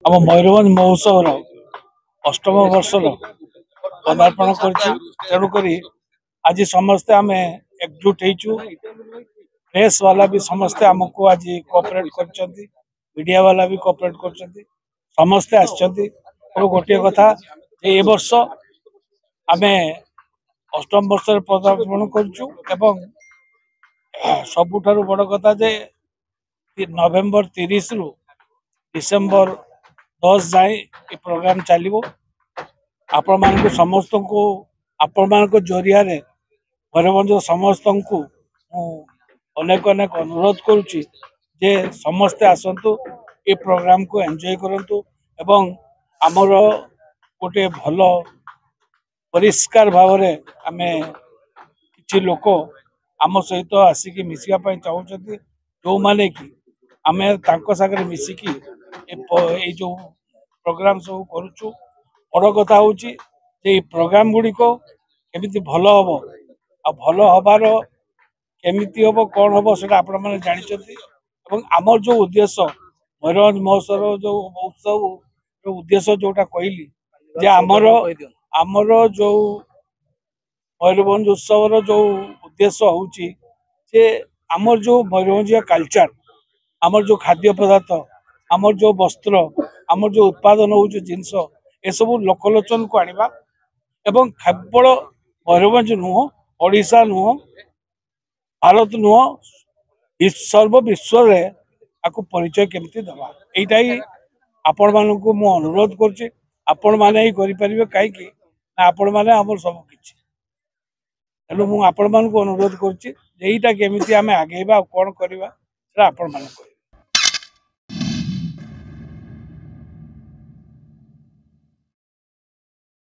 आम मयूरभंज महोत्सव अष्टम वर्षर पदार्पण करुक आज समस्ते आम एकजुट हो प्रेस वाला भी समस्ते आमको आज कोऑपरेट कर मीडिया वाला भी कोऑपरेट कर समस्ते आसछंती गोटे कथा ए वर्ष आम अष्टम वर्ष पदार्पण करुचु एवं सबुठारु बड़ कथा जे नवेम्बर 30 रु डिसेम्बर 10 जाए ये प्रोग्राम चलो आपण मान समस्त को आपण मान जरिया मयूरभंज समस्त को अनेक अनेक अनुरोध करुच्ची जे समस्ते आसतु ये प्रोग्राम को एंजॉय करंतु एवं आमर गोटे भल परिष्कार भाव में आमे किछि लोक आम सहित आसिक मिसिया चाहते जो माने कि आमे तांको सागरे मिसिकी ए जो प्रोग्राम सब करुचु बड़ कथा हूँ प्रोग्राम गुड़िक केमिति भल हम आ भल हबार केमिति हम कौन हम से आपण मैंने जानते आमर जो उद्देश्य मयूरभंज महोत्सव जो उत्सव जो उद्देश्य जोटा कहली जे आमर आमर जो मयूरभंज उत्सव जो उद्देश्य हूँ आमर जो मयूरभंजिया कल्चर आमर जो खाद्य पदार्थ आमर जो वस्त्र आमर जो उत्पादन हो जिनस ए सब लोकलोचन को आनिबा एवं केवल मयूरभंज नुह ओडिशा नुह भारत नुह सर्व विश्व रे आकु परिचय केमती दबा एटा ही आपण मानकु मु अनुरोध करछि आपण माने ही करि परिबे काहे कि आपण माने हमर सब किछि तेणु मु आपण मानकु अनुरोध करछि एटा केमिति आमे आगेबा कोन करबा सेटा आपण माने